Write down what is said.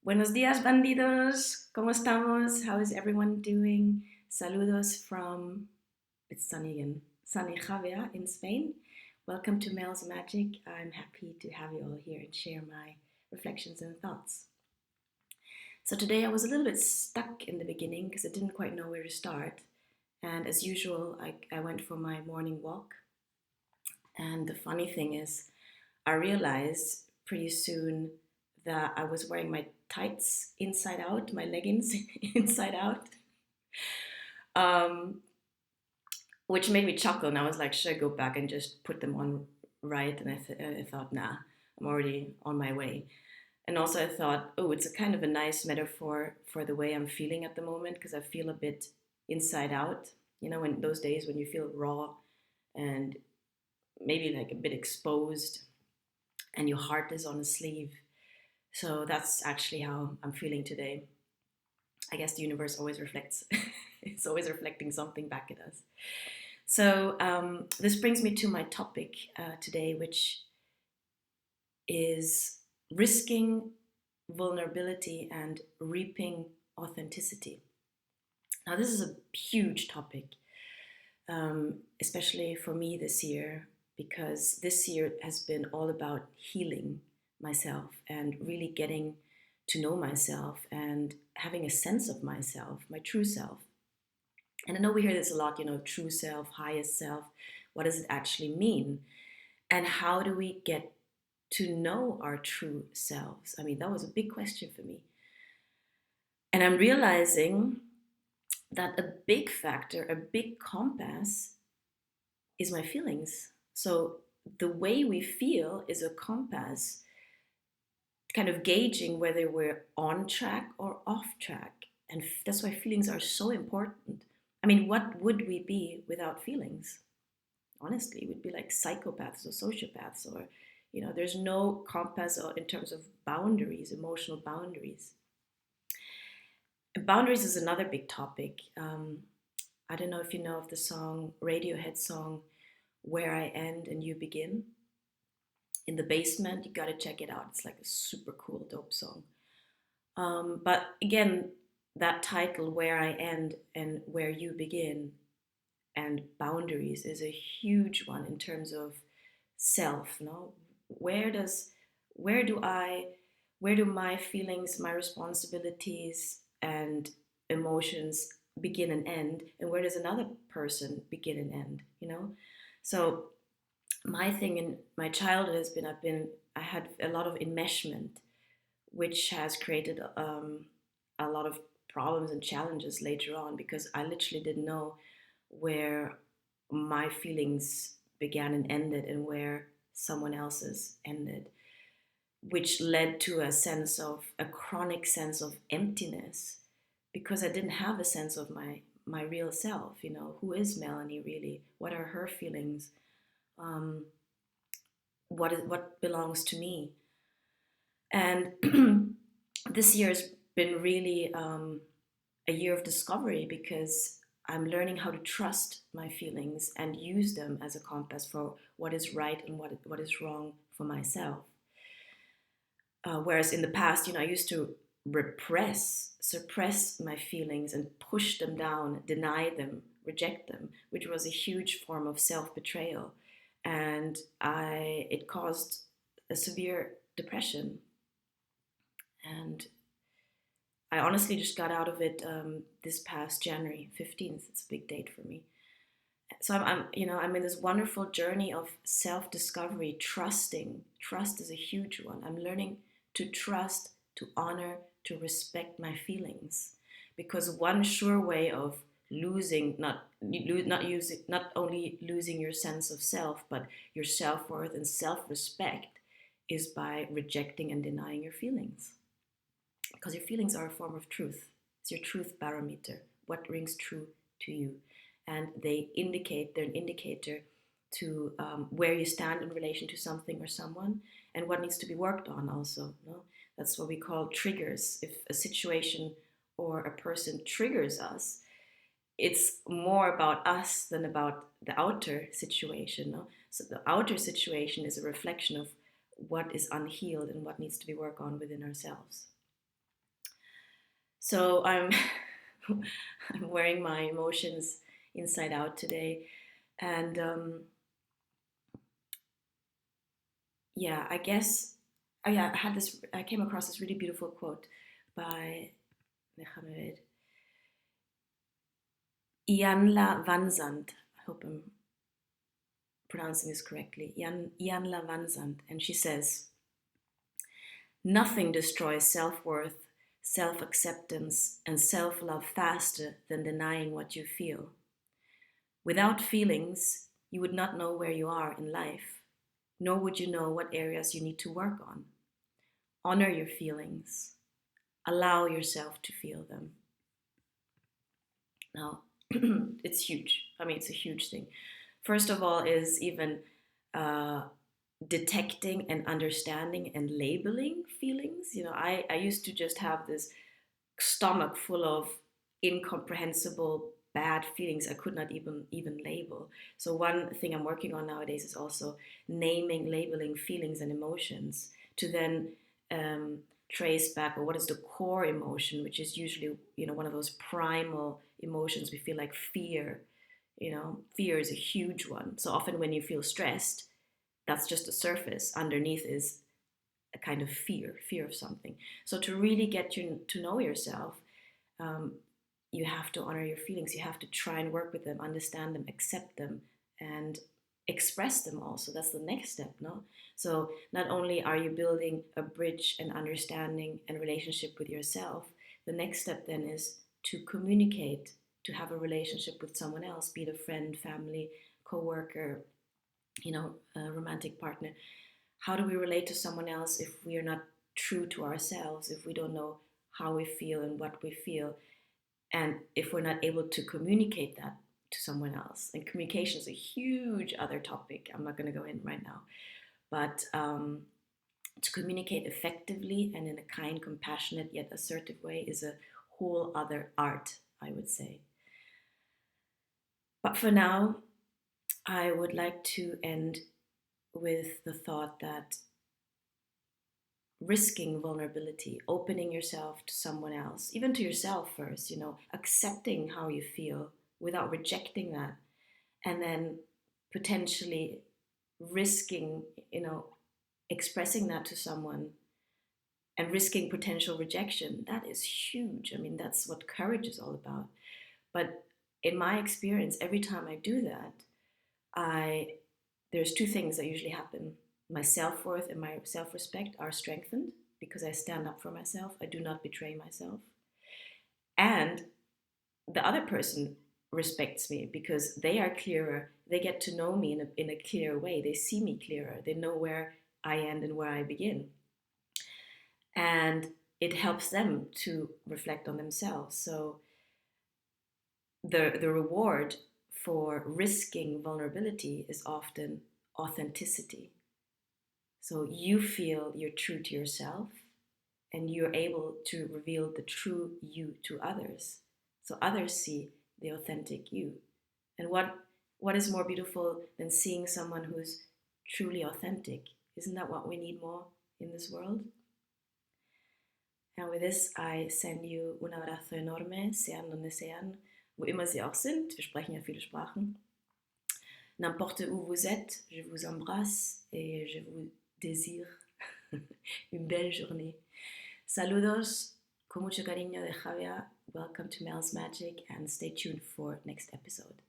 Buenos días, bandidos. ¿Cómo estamos? How is everyone doing? Saludos from, it's sunny again, sunny Javier in Spain. Welcome to Mel's Magic. I'm happy to have you all here and share my reflections and thoughts. So today I was a little bit stuck in the beginning because I didn't quite know where to start. And as usual, I went for my morning walk. And the funny thing is, I realized pretty soon that I was wearing my tights inside out, my leggings inside out, um, which made me chuckle. And I was like, should I go back and just put them on right? And I thought, nah, I'm already on my way. And also, I thought, oh, it's a kind of a nice metaphor for the way I'm feeling at the moment because I feel a bit inside out. You know, in those days when you feel raw and maybe like a bit exposed and your heart is on a sleeve. So that's actually how I'm feeling today. I guess the universe always reflects, it's always reflecting something back at us. So this brings me to my topic today, which is risking vulnerability and reaping authenticity. Now, this is a huge topic, especially for me this year, because this year has been all about healing myself and really getting to know myself and having a sense of myself, my true self. And I know we hear this a lot, you know, true self, highest self. What does it actually mean? And how do we get to know our true selves? I mean, that was a big question for me. And I'm realizing that a big factor, a big compass is my feelings. So the way we feel is a compass, kind of gauging whether we're on track or off track. And that's why feelings are so important. I mean, what would we be without feelings? Honestly, we'd be like psychopaths or sociopaths, or, you know, there's no compass in terms of boundaries, emotional boundaries. And boundaries is another big topic. I don't know if you know of the song, Radiohead song, Where I End and You Begin. In the basement, you gotta check it out. It's like a super cool, dope song. But again, that title, Where I End and Where You Begin, and boundaries is a huge one in terms of self. No, where does, where do I, where do my feelings, my responsibilities, and emotions begin and end, and where does another person begin and end? You know, so my thing in my childhood has been I had a lot of enmeshment, which has created a lot of problems and challenges later on because I literally didn't know where my feelings began and ended and where someone else's ended, which led to a chronic sense of emptiness because I didn't have a sense of my real self. You know, who is Melanie really? What are her feelings? Um, what belongs to me? And this year has been really a year of discovery because I'm learning how to trust my feelings and use them as a compass for what is right and what is wrong for myself. Whereas in the past, you know, I used to suppress my feelings and push them down, deny them, reject them, which was a huge form of self-betrayal. And it caused a severe depression. And I honestly just got out of it this past January 15th. It's a big date for me. So you know, I'm in this wonderful journey of self-discovery, trusting. Trust is a huge one. I'm learning to trust, to honor, to respect my feelings, because one sure way of losing, not only losing your sense of self, but your self-worth and self-respect, is by rejecting and denying your feelings, because your feelings are a form of truth. It's your truth barometer, what rings true to you. And they're an indicator to where you stand in relation to something or someone and what needs to be worked on also. No? That's what we call triggers. If a situation or a person triggers us, it's more about us than about the outer situation. No? So the outer situation is a reflection of what is unhealed and what needs to be worked on within ourselves. So I'm wearing my emotions inside out today, and yeah, I guess. Oh yeah, I had this. I came across this really beautiful quote by déjame ver, Ianla Vanzant. I hope I'm pronouncing this correctly. Ianla Vanzant, and she says, "Nothing destroys self-worth, self-acceptance, and self-love faster than denying what you feel. Without feelings, you would not know where you are in life, nor would you know what areas you need to work on. Honor your feelings. Allow yourself to feel them." Now, it's huge. I mean, it's a huge thing. First of all, is even uh, detecting and understanding and labeling feelings. I used to just have this stomach full of incomprehensible bad feelings I could not even label. So one thing I'm working on nowadays is also naming, labeling feelings and emotions to then um, trace back, or what is the core emotion, which is usually one of those primal emotions. We feel like fear. Fear is a huge one. So often when you feel stressed, that's just the surface. Underneath is a kind of fear of something. So to really get you to know yourself, um, you have to honor your feelings. You have to try and work with them, understand them, accept them, and express them also. That's the next step, no? So not only are you building a bridge and understanding and relationship with yourself, the next step then is to communicate, to have a relationship with someone else, be it a friend, family, co-worker, a romantic partner. How do we relate to someone else if we are not true to ourselves, if we don't know how we feel and what we feel, and if we're not able to communicate that to someone else? And communication is a huge other topic. I'm not going to go in right now, but to communicate effectively and in a kind, compassionate, yet assertive way is a whole other art, I would say. But for now, I would like to end with the thought that risking vulnerability, opening yourself to someone else, even to yourself first, accepting how you feel without rejecting that, and then potentially risking, expressing that to someone and risking potential rejection. That is huge. I mean, that's what courage is all about. But in my experience, every time I do that, I there's two things that usually happen. My self-worth and my self-respect are strengthened because I stand up for myself. I do not betray myself. And the other person respects me because they are clearer. They get to know me in a clear way. They see me clearer. They know where I end and where I begin. And it helps them to reflect on themselves. So the reward for risking vulnerability is often authenticity. So you feel you're true to yourself and you're able to reveal the true you to others. So others see the authentic you. And what is more beautiful than seeing someone who's truly authentic? Isn't that what we need more in this world? And with this, I send you un abrazo enorme, sean donde sean, wo immer sie auch sind. Wir sprechen ja viele Sprachen. N'importe où vous êtes, je vous embrasse et je vous désire une belle journée. Saludos, con mucho cariño de Javier. Welcome to Mel's Magic and stay tuned for next episode.